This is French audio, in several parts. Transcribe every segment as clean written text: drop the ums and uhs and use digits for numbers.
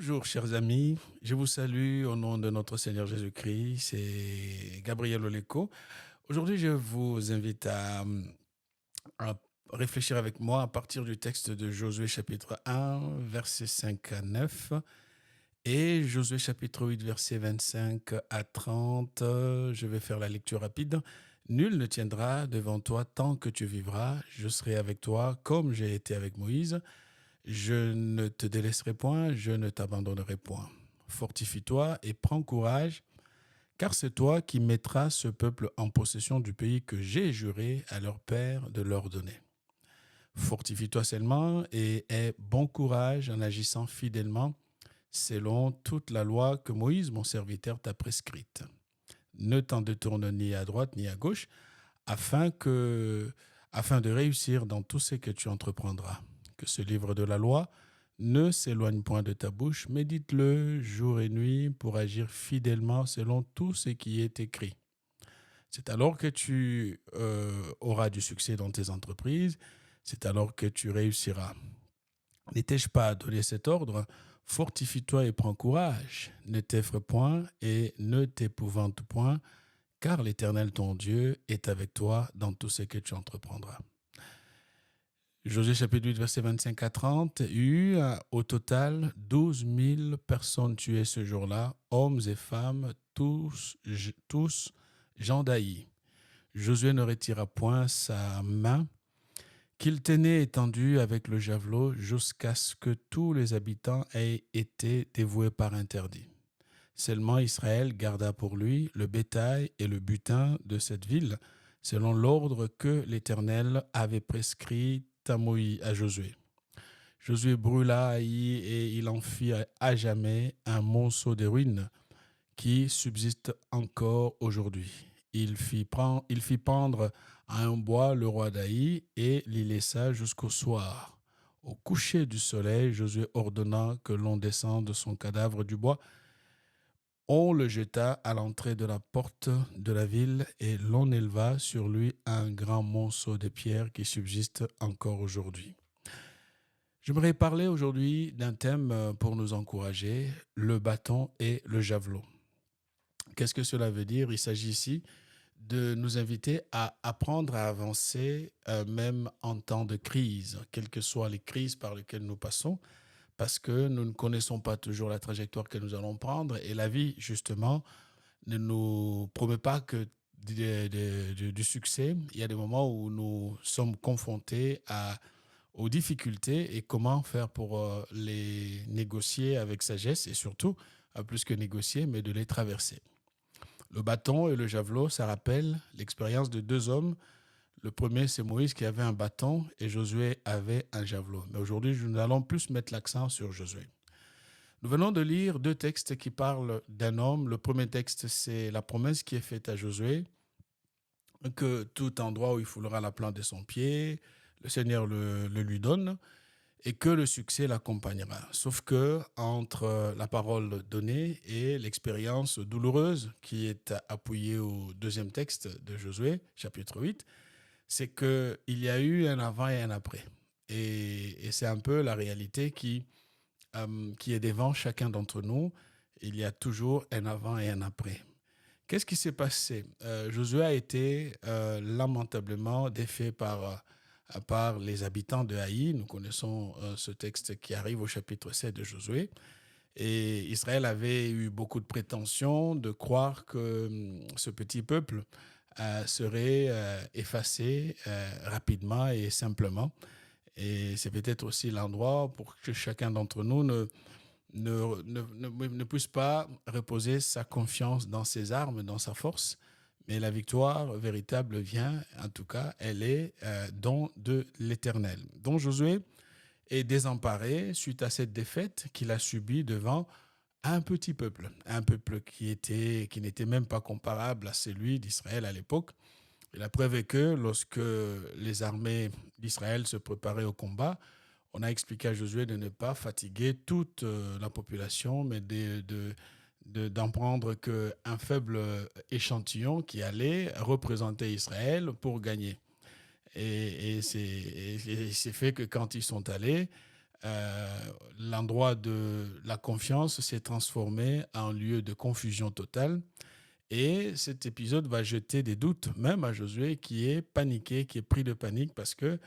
Bonjour chers amis, je vous salue au nom de notre Seigneur Jésus-Christ, c'est Gabriel Oleko. Aujourd'hui je vous invite à réfléchir avec moi à partir du texte de Josué chapitre 1, versets 5 à 9 et Josué chapitre 8, versets 25 à 30. Je vais faire la lecture rapide. Nul ne tiendra devant toi tant que tu vivras, je serai avec toi comme j'ai été avec Moïse. Je ne te délaisserai point, je ne t'abandonnerai point. Fortifie-toi et prends courage, car c'est toi qui mettras ce peuple en possession du pays que j'ai juré à leur père de leur donner. Fortifie-toi seulement et aie bon courage en agissant fidèlement selon toute la loi que Moïse, mon serviteur, t'a prescrite. Ne t'en détourne ni à droite ni à gauche, afin de réussir dans tout ce que tu entreprendras. Que ce livre de la loi ne s'éloigne point de ta bouche, médite-le jour et nuit pour agir fidèlement selon tout ce qui est écrit. C'est alors que tu auras du succès dans tes entreprises, c'est alors que tu réussiras. N'étais-je pas à donner cet ordre? Fortifie-toi et prends courage. Ne t'effraie point et ne t'épouvante point, car l'Éternel ton Dieu est avec toi dans tout ce que tu entreprendras. Josué chapitre 8, verset 25 à 30, il y eut au total 12 000 personnes tuées ce jour-là, hommes et femmes, tous gens d'Aï. Josué ne retira point sa main qu'il tenait étendue avec le javelot jusqu'à ce que tous les habitants aient été dévoués par interdit. Seulement Israël garda pour lui le bétail et le butin de cette ville, selon l'ordre que l'Éternel avait prescrit à Josué. Josué brûla Haï et il en fit à jamais un monceau de ruines qui subsiste encore aujourd'hui. Il fit pendre à un bois le roi d'Haï et l'y laissa jusqu'au soir. Au coucher du soleil, Josué ordonna que l'on descende son cadavre du bois. On le jeta à l'entrée de la porte de la ville et l'on éleva sur lui un grand monceau de pierres qui subsiste encore aujourd'hui. J'aimerais parler aujourd'hui d'un thème pour nous encourager, le bâton et le javelot. Qu'est-ce que cela veut dire? Il s'agit ici de nous inviter à apprendre à avancer même en temps de crise, quelles que soient les crises par lesquelles nous passons, parce que nous ne connaissons pas toujours la trajectoire que nous allons prendre et la vie, justement, ne nous promet pas que du succès. Il y a des moments où nous sommes confrontés aux difficultés et comment faire pour les négocier avec sagesse et surtout, plus que négocier, mais de les traverser. Le bâton et le javelot, ça rappelle l'expérience de deux hommes. Le premier, c'est Moïse qui avait un bâton et Josué avait un javelot. Mais aujourd'hui, nous allons plus mettre l'accent sur Josué. Nous venons de lire deux textes qui parlent d'un homme. Le premier texte, c'est la promesse qui est faite à Josué, que tout endroit où il foulera la plante de son pied, le Seigneur le lui donne et que le succès l'accompagnera. Sauf que entre la parole donnée et l'expérience douloureuse qui est appuyée au deuxième texte de Josué, chapitre 8, c'est qu'il y a eu un avant et un après. Et c'est un peu la réalité qui est devant chacun d'entre nous. Il y a toujours un avant et un après. Qu'est-ce qui s'est passé? Josué a été lamentablement défait par les habitants de Haï. Nous connaissons ce texte qui arrive au chapitre 7 de Josué. Et Israël avait eu beaucoup de prétentions de croire que ce petit peuple serait effacé rapidement et simplement. Et c'est peut-être aussi l'endroit pour que chacun d'entre nous ne puisse pas reposer sa confiance dans ses armes, dans sa force, mais la victoire véritable vient, en tout cas, elle est don de l'Éternel. Donc Josué est désemparé suite à cette défaite qu'il a subie devant un peuple qui n'était même pas comparable à celui d'Israël à l'époque. Et la preuve est que lorsque les armées d'Israël se préparaient au combat, on a expliqué à Josué de ne pas fatiguer toute la population, mais d'en prendre qu'un faible échantillon qui allait représenter Israël pour gagner. Et c'est fait que quand ils sont allés, l'endroit de la confiance s'est transformé en lieu de confusion totale. Et cet épisode va jeter des doutes, même à Josué, qui est paniqué, qui est pris de panique parce que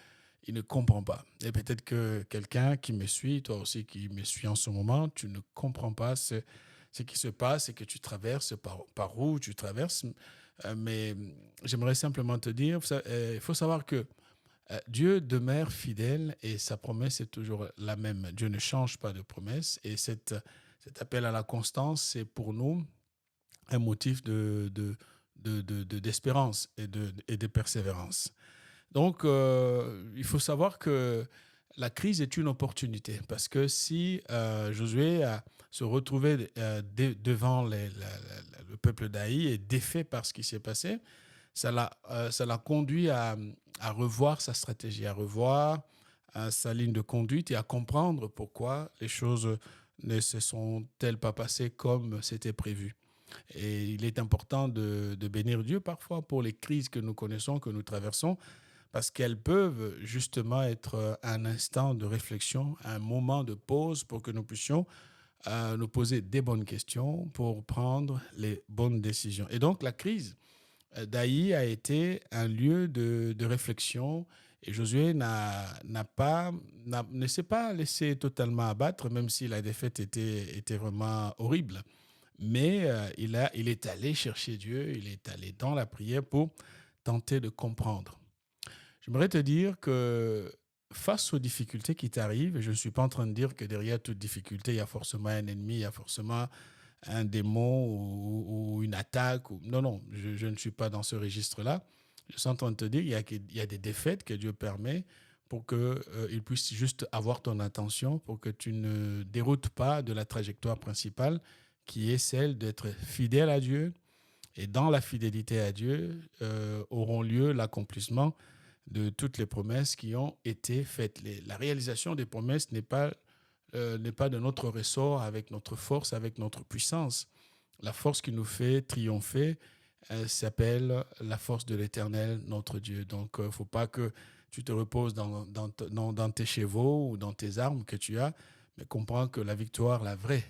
il ne comprend pas. Et peut-être que quelqu'un qui me suit, toi aussi qui me suis en ce moment, tu ne comprends pas ce qui se passe et que tu traverses, par où tu traverses. Mais j'aimerais simplement te dire, il faut savoir que Dieu demeure fidèle et sa promesse est toujours la même. Dieu ne change pas de promesse et cet appel à la constance, c'est pour nous un motif d'espérance et de persévérance. Donc, il faut savoir que la crise est une opportunité parce que si Josué se retrouvait devant le peuple d'Aï et défait par ce qui s'est passé, ça l'a conduit à revoir sa stratégie, à revoir sa ligne de conduite et à comprendre pourquoi les choses ne se sont-elles pas passées comme c'était prévu. Et il est important de bénir Dieu parfois pour les crises que nous connaissons, que nous traversons, parce qu'elles peuvent justement être un instant de réflexion, un moment de pause pour que nous puissions nous poser des bonnes questions pour prendre les bonnes décisions. Et donc la crise d'Aï a été un lieu de réflexion et Josué ne s'est pas laissé totalement abattre, même si la défaite était vraiment horrible. Mais il est allé chercher Dieu, il est allé dans la prière pour tenter de comprendre. J'aimerais te dire que face aux difficultés qui t'arrivent, et je ne suis pas en train de dire que derrière toute difficulté, il y a forcément un ennemi, il y a forcément un démon ou une attaque. Non, non, je ne suis pas dans ce registre-là. Je suis en train de te dire qu'il y a des défaites que Dieu permet pour qu'il puisse juste avoir ton attention, pour que tu ne déroutes pas de la trajectoire principale qui est celle d'être fidèle à Dieu. Et dans la fidélité à Dieu auront lieu l'accomplissement de toutes les promesses qui ont été faites. La réalisation des promesses n'est pas de notre ressort avec notre force, avec notre puissance. La force qui nous fait triompher s'appelle la force de l'Éternel, notre Dieu. Donc, il ne faut pas que tu te reposes dans tes chevaux ou dans tes armes que tu as, mais comprends que la victoire, la vraie,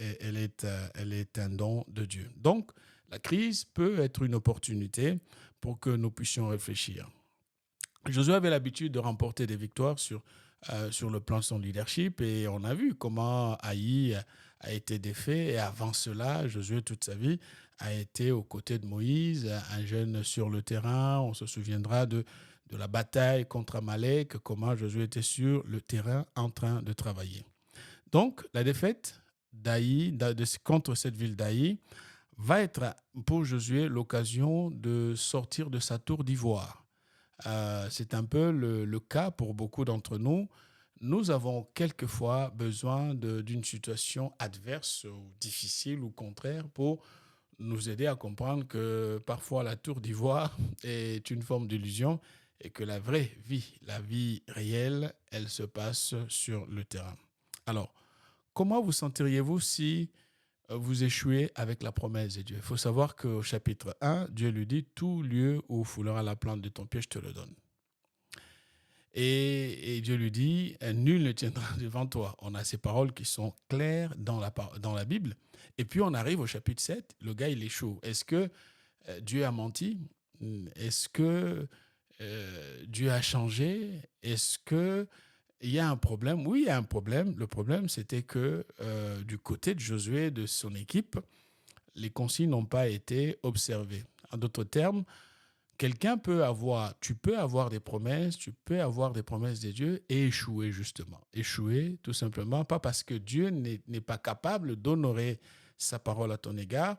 elle est un don de Dieu. Donc, la crise peut être une opportunité pour que nous puissions réfléchir. Josué avait l'habitude de remporter des victoires sur le plan de son leadership et on a vu comment Haï a été défait et avant cela, Josué toute sa vie a été aux côtés de Moïse, un jeune sur le terrain. On se souviendra de la bataille contre Amalek, comment Josué était sur le terrain en train de travailler. Donc la défaite contre cette ville d'Haï va être pour Josué l'occasion de sortir de sa tour d'ivoire. C'est un peu le cas pour beaucoup d'entre nous. Nous avons quelquefois besoin d'une situation adverse ou difficile ou contraire pour nous aider à comprendre que parfois la tour d'ivoire est une forme d'illusion et que la vraie vie, la vie réelle, elle se passe sur le terrain. Alors, comment vous sentiriez-vous si vous échouez avec la promesse de Dieu? Il faut savoir qu'au chapitre 1, Dieu lui dit: tout lieu où foulera la plante de ton pied, je te le donne. Et Dieu lui dit: nul ne tiendra devant toi. On a ces paroles qui sont claires dans la Bible. Et puis on arrive au chapitre 7, le gars il échoue. Est-ce que Dieu a menti? Est-ce que Dieu a changé? Est-ce que il y a un problème? Oui, il y a un problème. Le problème, c'était que du côté de Josué, de son équipe, les consignes n'ont pas été observées. En d'autres termes, tu peux avoir des promesses, tu peux avoir des promesses de Dieu et échouer justement. Échouer tout simplement, pas parce que Dieu n'est pas capable d'honorer sa parole à ton égard,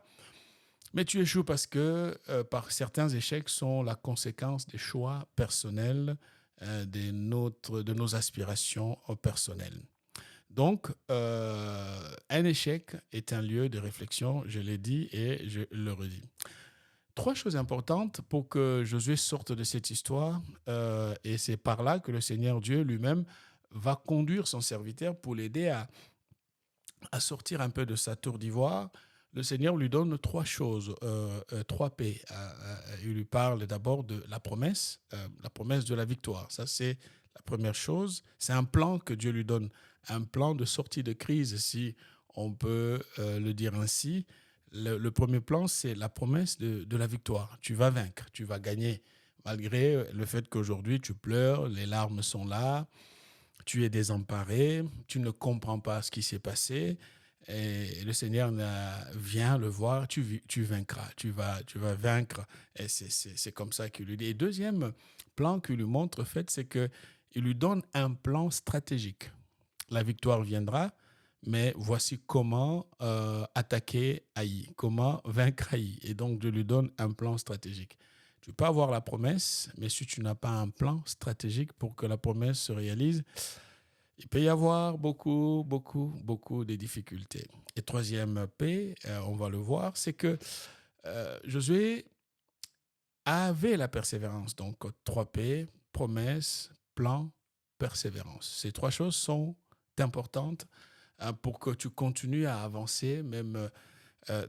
mais tu échoues parce que par certains échecs sont la conséquence des choix personnels, de nos aspirations personnelles. Donc, un échec est un lieu de réflexion, je l'ai dit et je le redis. Trois choses importantes pour que Josué sorte de cette histoire, et c'est par là que le Seigneur Dieu lui-même va conduire son serviteur pour l'aider à sortir un peu de sa tour d'ivoire. Le Seigneur lui donne trois choses, trois P. Il lui parle d'abord de la promesse de la victoire. Ça, c'est La première chose, c'est un plan que Dieu lui donne, un plan de sortie de crise, si on peut le dire ainsi. Le premier plan, c'est la promesse de la victoire. Tu vas vaincre, tu vas gagner, malgré le fait qu'aujourd'hui tu pleures, les larmes sont là, tu es désemparé, tu ne comprends pas ce qui s'est passé. Et le Seigneur vient le voir, tu vaincras, tu vas vaincre. Et c'est comme ça qu'il lui dit. Et deuxième plan qu'il lui montre, en fait, c'est qu'il lui donne un plan stratégique. La victoire viendra, mais voici comment attaquer Haï, comment vaincre Haï. Et donc, Dieu lui donne un plan stratégique. Tu peux avoir la promesse, mais si tu n'as pas un plan stratégique pour que la promesse se réalise, il peut y avoir beaucoup, beaucoup, beaucoup de difficultés. Et troisième P, on va le voir, c'est que Josué avait la persévérance. Donc, 3 P, promesse, plan, persévérance. Ces trois choses sont importantes pour que tu continues à avancer, même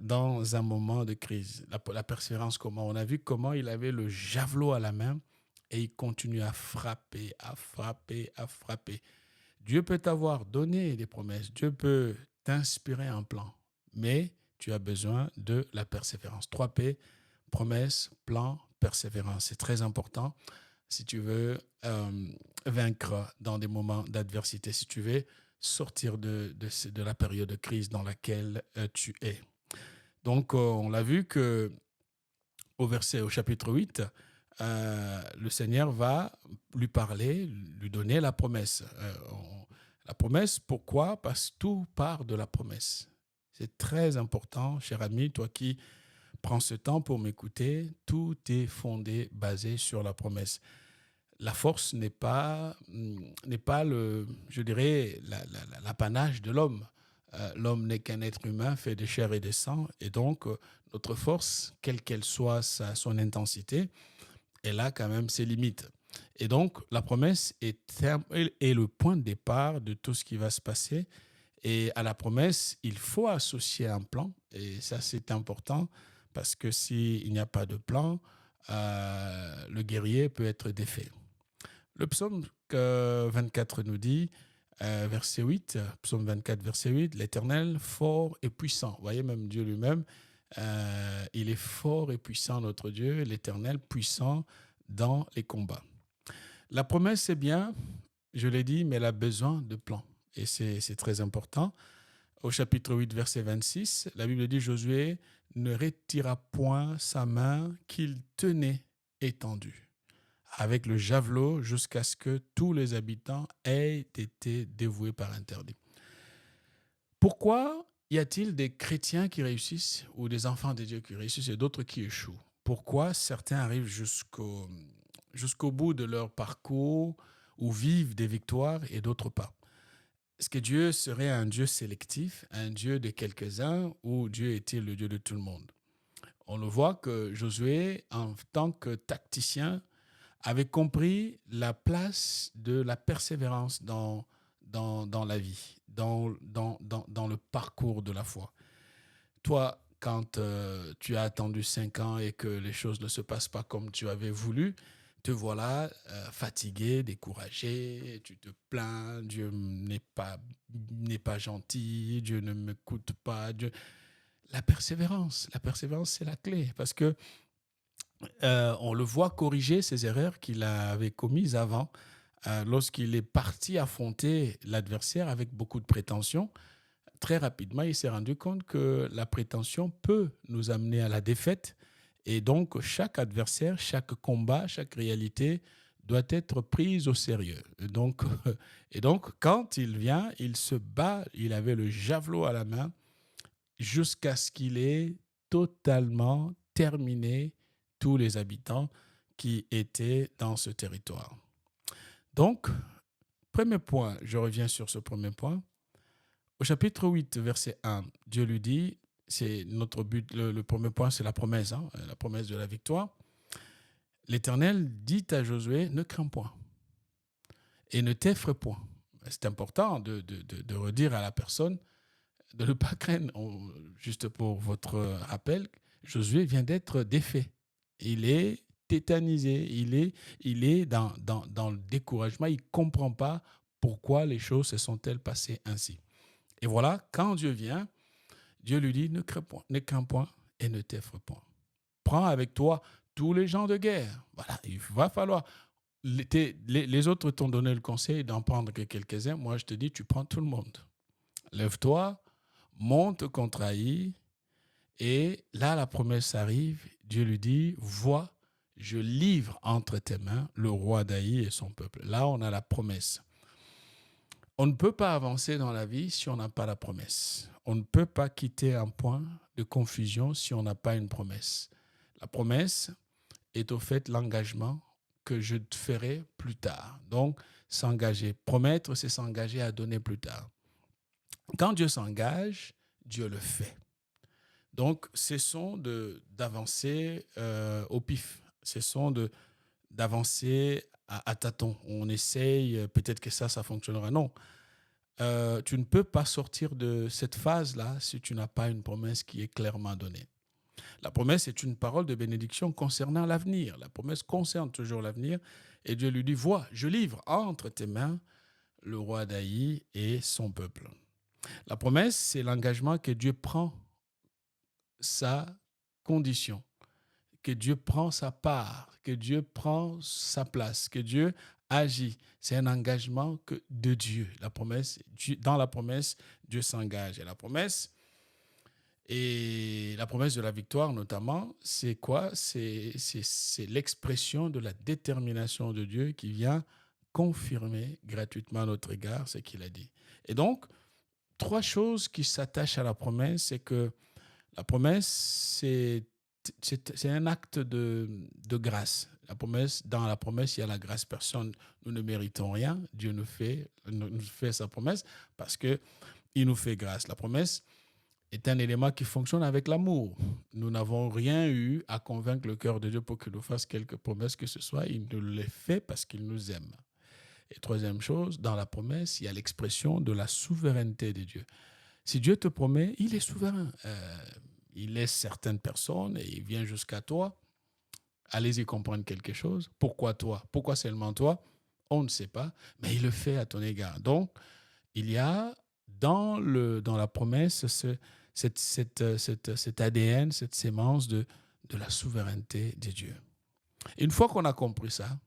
dans un moment de crise. La persévérance, comment on a vu comment il avait le javelot à la main et il continue à frapper, à frapper, à frapper. Dieu peut t'avoir donné des promesses, Dieu peut t'inspirer un plan, mais tu as besoin de la persévérance. 3 P, promesse, plan, persévérance. C'est très important si tu veux vaincre dans des moments d'adversité, si tu veux sortir de la période de crise dans laquelle tu es. Donc, on l'a vu que au chapitre 8, le Seigneur va lui parler, lui donner la promesse. La promesse, pourquoi? Parce que tout part de la promesse. C'est très important, cher ami, toi qui prends ce temps pour m'écouter, tout est fondé, basé sur la promesse. La force n'est pas je dirais, l'apanage de l'homme. L'homme n'est qu'un être humain fait de chair et de sang, et donc notre force, quelle qu'elle soit son intensité, elle a quand même ses limites. Et donc, la promesse est le point de départ de tout ce qui va se passer. Et à la promesse, il faut associer un plan. Et ça, c'est important parce que s'il n'y a pas de plan, le guerrier peut être défait. Le psaume 24 nous dit, verset 8, psaume 24, verset 8, l'Éternel fort et puissant. Vous voyez, même Dieu lui-même, il est fort et puissant, notre Dieu, l'Éternel puissant dans les combats. La promesse, c'est bien, je l'ai dit, mais elle a besoin de plan. Et c'est très important. Au chapitre 8, verset 26, la Bible dit, Josué ne retira point sa main qu'il tenait étendue avec le javelot jusqu'à ce que tous les habitants aient été dévoués par interdit. Pourquoi y a-t-il des chrétiens qui réussissent ou des enfants de Dieu qui réussissent et d'autres qui échouent? Pourquoi certains arrivent jusqu'au bout de leur parcours ou vivent des victoires et d'autres pas? Est-ce que Dieu serait un Dieu sélectif, un Dieu de quelques-uns, ou Dieu est-il le Dieu de tout le monde? On le voit que Josué, en tant que tacticien, avait compris la place de la persévérance dans la vie, dans le parcours de la foi. Toi, quand tu as attendu 5 ans et que les choses ne se passent pas comme tu avais voulu, te voilà fatigué, découragé, tu te plains, Dieu n'est pas gentil, Dieu ne m'écoute pas. La persévérance, c'est la clé parce que on le voit corriger ses erreurs qu'il avait commises avant lorsqu'il est parti affronter l'adversaire avec beaucoup de prétention. Très rapidement, il s'est rendu compte que la prétention peut nous amener à la défaite. Et donc, chaque adversaire, chaque combat, chaque réalité doit être prise au sérieux. Et donc, quand il vient, il se bat, il avait le javelot à la main jusqu'à ce qu'il ait totalement terminé tous les habitants qui étaient dans ce territoire. Donc, premier point, je reviens sur ce premier point. Au chapitre 8, verset 1, Dieu lui dit, c'est notre but, le premier point, c'est la promesse de la victoire. L'Éternel dit à Josué, ne crains point et ne t'effraie point. C'est important de redire à la personne de ne pas craindre. Juste pour votre rappel, Josué vient d'être défait. Il est tétanisé, il est dans le découragement, il ne comprend pas pourquoi les choses se sont-elles passées ainsi. Et voilà, quand Dieu vient, Dieu lui dit, ne crains point et ne t'effraie point. Prends avec toi tous les gens de guerre. Voilà, il va falloir. Les autres t'ont donné le conseil d'en prendre que quelques-uns. Moi, je te dis, tu prends tout le monde. Lève-toi, monte contre Haï. Et là, la promesse arrive. Dieu lui dit, vois, je livre entre tes mains le roi d'Haï et son peuple. Là, on a la promesse. On ne peut pas avancer dans la vie si on n'a pas la promesse. On ne peut pas quitter un point de confusion si on n'a pas une promesse. La promesse est au fait l'engagement que je te ferai plus tard. Donc, s'engager. Promettre, c'est s'engager à donner plus tard. Quand Dieu s'engage, Dieu le fait. Donc, cessons d'avancer au pif. Cessons d'avancer à tâtons. On essaye, peut-être que ça fonctionnera. Non. Tu ne peux pas sortir de cette phase-là si tu n'as pas une promesse qui est clairement donnée. La promesse est une parole de bénédiction concernant l'avenir. La promesse concerne toujours l'avenir. Et Dieu lui dit, vois, je livre entre tes mains le roi d'Haï et son peuple. La promesse, c'est l'engagement que Dieu prend sa condition, que Dieu prend sa part, que Dieu prend sa place, que Dieu agit. C'est un engagement de Dieu. Dans la promesse, Dieu s'engage. Et la promesse de la victoire, notamment, c'est quoi? C'est l'expression de la détermination de Dieu qui vient confirmer gratuitement à notre égard ce qu'il a dit. Et donc, 3 choses qui s'attachent à la promesse, c'est que la promesse, c'est un acte de grâce. Dans la promesse, il y a la grâce. Nous ne méritons rien. Dieu nous fait sa promesse parce qu'il nous fait grâce. La promesse est un élément qui fonctionne avec l'amour. Nous n'avons rien eu à convaincre le cœur de Dieu pour qu'il nous fasse quelque promesse que ce soit. Il nous les fait parce qu'il nous aime. Et 3e chose, dans la promesse, il y a l'expression de la souveraineté de Dieu. Si Dieu te promet, il est souverain. Il laisse certaines personnes et il vient jusqu'à toi. Allez-y comprendre quelque chose. Pourquoi toi? Pourquoi seulement toi? On ne sait pas, mais il le fait à ton égard. Donc, il y a dans la promesse cet ADN, cette sémence de la souveraineté de Dieu. Une fois qu'on a compris ça,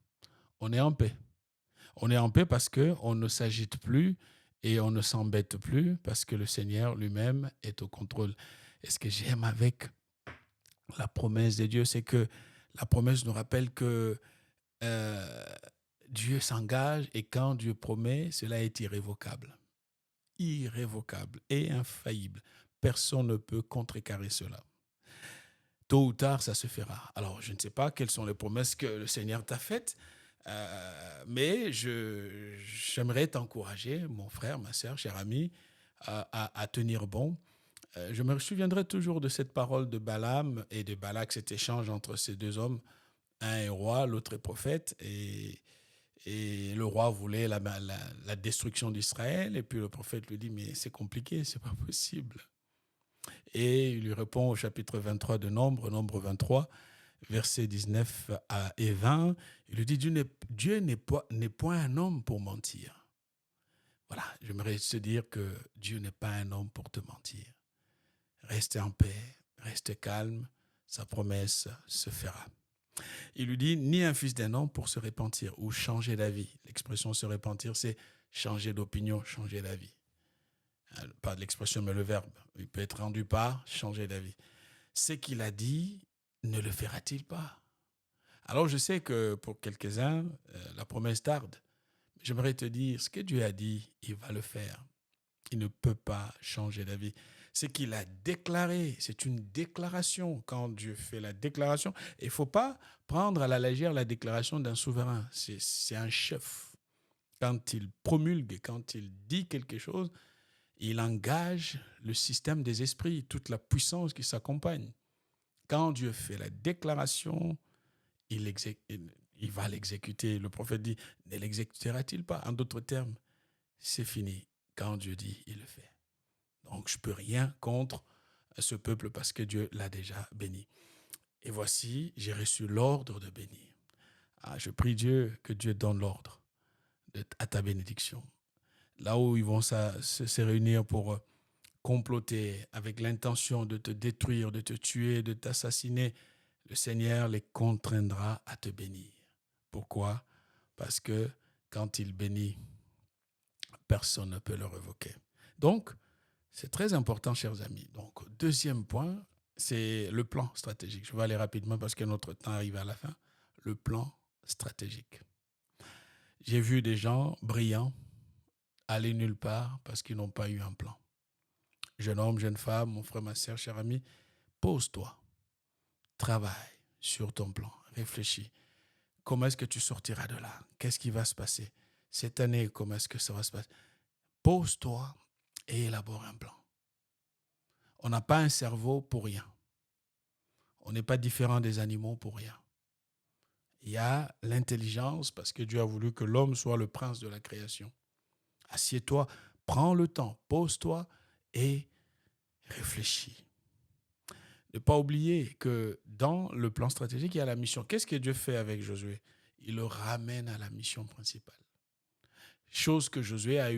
on est en paix. On est en paix parce qu'on ne s'agite plus et on ne s'embête plus parce que le Seigneur lui-même est au contrôle. Et ce que j'aime avec la promesse de Dieu, c'est que la promesse nous rappelle que Dieu s'engage et quand Dieu promet, cela est irrévocable. Irrévocable et infaillible. Personne ne peut contrecarrer cela. Tôt ou tard, ça se fera. Alors, je ne sais pas quelles sont les promesses que le Seigneur t'a faites, mais j'aimerais t'encourager, mon frère, ma sœur, cher ami, à tenir bon. Je me souviendrai toujours de cette parole de Balaam et de Balak, cet échange entre ces 2 hommes. Un est roi, l'autre est prophète, et le roi voulait la destruction d'Israël, et puis le prophète lui dit, mais c'est compliqué, c'est pas possible. Et il lui répond au chapitre 23 de Nombre 23, versets 19 et 20, il lui dit, Dieu n'est point un homme pour mentir. Voilà, j'aimerais te dire que Dieu n'est pas un homme pour te mentir. Reste en paix, reste calme, sa promesse se fera. Il lui dit, ni un fils d'un homme pour se repentir ou changer d'avis. L'expression se repentir, c'est changer d'opinion, changer d'avis. Pas de l'expression, mais le verbe. Il peut être rendu par changer d'avis. Ce qu'il a dit, ne le fera-t-il pas? Alors je sais que pour quelques-uns, la promesse tarde. J'aimerais te dire, ce que Dieu a dit, il va le faire. Il ne peut pas changer d'avis. Ce qu'il a déclaré, c'est une déclaration. Quand Dieu fait la déclaration, il ne faut pas prendre à la légère la déclaration d'un souverain. C'est un chef. Quand il promulgue, quand il dit quelque chose, il engage le système des esprits, toute la puissance qui s'accompagne. Quand Dieu fait la déclaration, il va l'exécuter. Le prophète dit, ne l'exécutera-t-il pas? En d'autres termes, c'est fini. Quand Dieu dit, il le fait. Donc, je ne peux rien contre ce peuple parce que Dieu l'a déjà béni. Et voici, j'ai reçu l'ordre de bénir. Ah, je prie Dieu que Dieu donne l'ordre à ta bénédiction. Là où ils vont se réunir pour comploter avec l'intention de te détruire, de te tuer, de t'assassiner, le Seigneur les contraindra à te bénir. Pourquoi? Parce que quand il bénit, personne ne peut le révoquer. Donc, c'est très important, chers amis. Donc, deuxième point, c'est le plan stratégique. Je vais aller rapidement parce que notre temps arrive à la fin. Le plan stratégique. J'ai vu des gens brillants aller nulle part parce qu'ils n'ont pas eu un plan. Jeune homme, jeune femme, mon frère, ma soeur, cher ami, pose-toi, travaille sur ton plan, réfléchis. Comment est-ce que tu sortiras de là? Qu'est-ce qui va se passer? Cette année, comment est-ce que ça va se passer? Pose-toi et élabore un plan. On n'a pas un cerveau pour rien. On n'est pas différent des animaux pour rien. Il y a l'intelligence parce que Dieu a voulu que l'homme soit le prince de la création. Assieds-toi, prends le temps, pose-toi et réfléchis. Ne pas oublier que dans le plan stratégique, il y a la mission. Qu'est-ce que Dieu fait avec Josué? Il le ramène à la mission principale. Chose que Josué a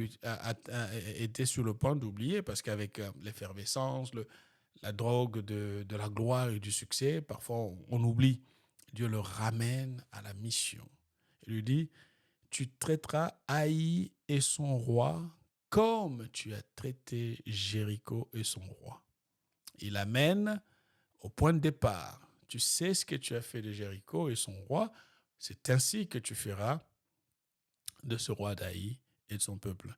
été sur le point d'oublier parce qu'avec l'effervescence, la drogue de la gloire et du succès, parfois on oublie. Dieu le ramène à la mission. Il lui dit, tu traiteras Haï et son roi comme tu as traité Jéricho et son roi. Il amène au point de départ. Tu sais ce que tu as fait de Jéricho et son roi, c'est ainsi que tu feras de ce roi d'Haï et de son peuple.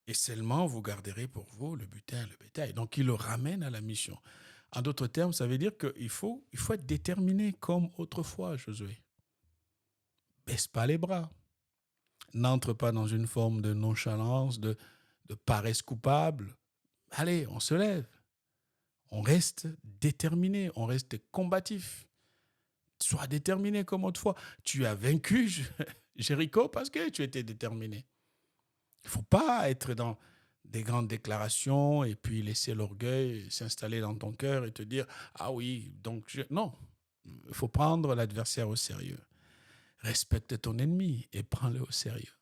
Et seulement vous garderez pour vous le butin et le bétail. Donc il le ramène à la mission. En d'autres termes, ça veut dire qu'il faut être déterminé comme autrefois, Josué. Baisse pas les bras. N'entre pas dans une forme de nonchalance, de paresse coupable. Allez, on se lève. On reste déterminé, on reste combatif. Sois déterminé comme autrefois. Tu as vaincu Jéricho parce que tu étais déterminé. Il ne faut pas être dans des grandes déclarations et puis laisser l'orgueil s'installer dans ton cœur et te dire « Ah oui, donc non, il faut prendre l'adversaire au sérieux. Respecte ton ennemi et prends-le au sérieux.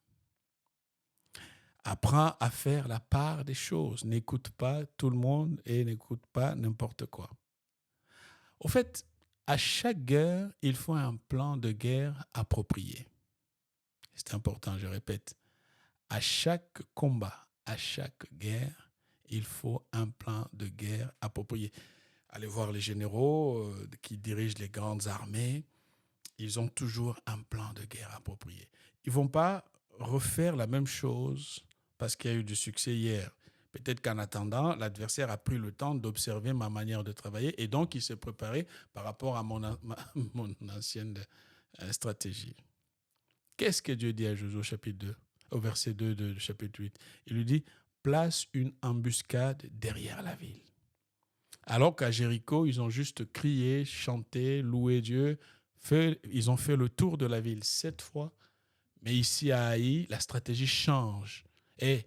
Apprends à faire la part des choses. N'écoute pas tout le monde et n'écoute pas n'importe quoi. Au fait, à chaque guerre, il faut un plan de guerre approprié. C'est important, je répète. À chaque combat, à chaque guerre, il faut un plan de guerre approprié. Allez voir les généraux qui dirigent les grandes armées. Ils ont toujours un plan de guerre approprié. Ils ne vont pas refaire la même chose parce qu'il y a eu du succès hier. Peut-être qu'en attendant, l'adversaire a pris le temps d'observer ma manière de travailler et donc il s'est préparé par rapport à mon ancienne stratégie. Qu'est-ce que Dieu dit à Josué au chapitre 2, au verset 2 du chapitre 8? Il lui dit, place une embuscade derrière la ville. Alors qu'à Jéricho, ils ont juste crié, chanté, loué Dieu. Ils ont fait le tour de la ville 7 fois. Mais ici à Haï, la stratégie change. Et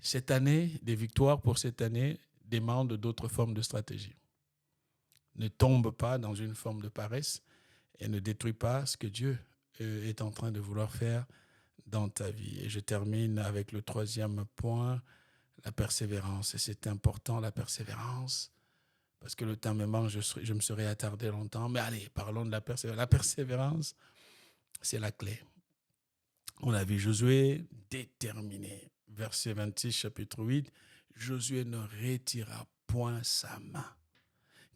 cette année, des victoires pour cette année demandent d'autres formes de stratégie. Ne tombe pas dans une forme de paresse et ne détruis pas ce que Dieu est en train de vouloir faire dans ta vie. Et je termine avec le troisième point, la persévérance. Et c'est important, la persévérance, parce que le temps me manque, je me serais attardé longtemps. Mais allez, parlons de la persévérance. La persévérance, c'est la clé. On a vu Josué déterminé. Verset 26, chapitre 8, Josué ne retira point sa main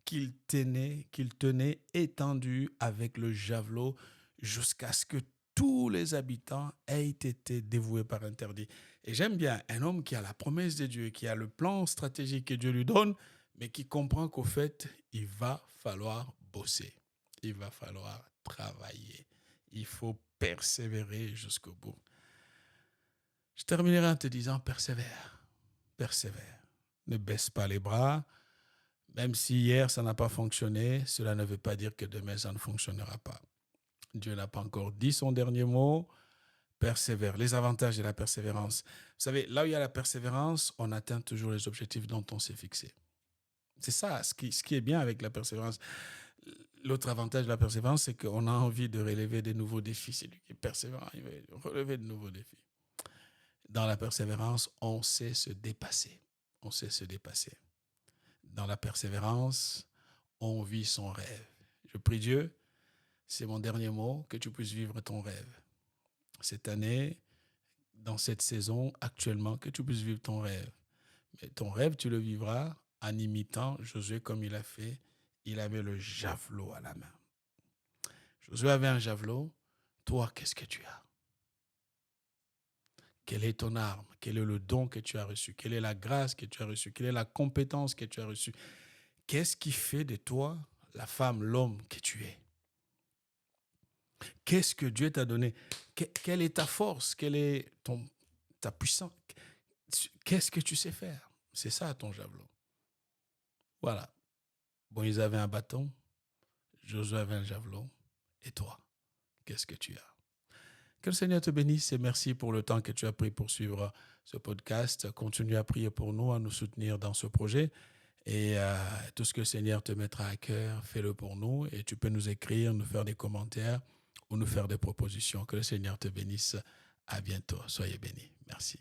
qu'il tenait étendu avec le javelot jusqu'à ce que tous les habitants aient été dévoués par interdit. Et j'aime bien un homme qui a la promesse de Dieu, qui a le plan stratégique que Dieu lui donne, mais qui comprend qu'au fait, il va falloir bosser. Il va falloir travailler. Il faut persévérer jusqu'au bout. Je terminerai en te disant, persévère, persévère. Ne baisse pas les bras. Même si hier ça n'a pas fonctionné, cela ne veut pas dire que demain ça ne fonctionnera pas. Dieu n'a pas encore dit son dernier mot. Persévère. Les avantages de la persévérance. Vous savez, là où il y a la persévérance, on atteint toujours les objectifs dont on s'est fixé. C'est ça, ce qui est bien avec la persévérance. L'autre avantage de la persévérance, c'est qu'on a envie de relever des nouveaux défis. C'est lui qui est persévérant, il veut relever de nouveaux défis. Dans la persévérance, on sait se dépasser. On sait se dépasser. Dans la persévérance, on vit son rêve. Je prie Dieu, c'est mon dernier mot, que tu puisses vivre ton rêve. Cette année, dans cette saison, actuellement, que tu puisses vivre ton rêve. Mais ton rêve, tu le vivras en imitant Josué comme il a fait. Il avait le javelot à la main. Josué avait un javelot. Toi, qu'est-ce que tu as? Quelle est ton arme? Quel est le don que tu as reçu? Quelle est la grâce que tu as reçue? Quelle est la compétence que tu as reçue? Qu'est-ce qui fait de toi la femme, l'homme que tu es? Qu'est-ce que Dieu t'a donné? Quelle est ta force? Quelle est ta puissance? Qu'est-ce que tu sais faire? C'est ça ton javelot. Voilà. Bon, ils avaient un bâton. Josué avait un javelot. Et toi, qu'est-ce que tu as? Que le Seigneur te bénisse et merci pour le temps que tu as pris pour suivre ce podcast. Continue à prier pour nous, à nous soutenir dans ce projet. Et tout ce que le Seigneur te mettra à cœur, fais-le pour nous. Et tu peux nous écrire, nous faire des commentaires ou nous faire des propositions. Que le Seigneur te bénisse. À bientôt. Soyez bénis. Merci.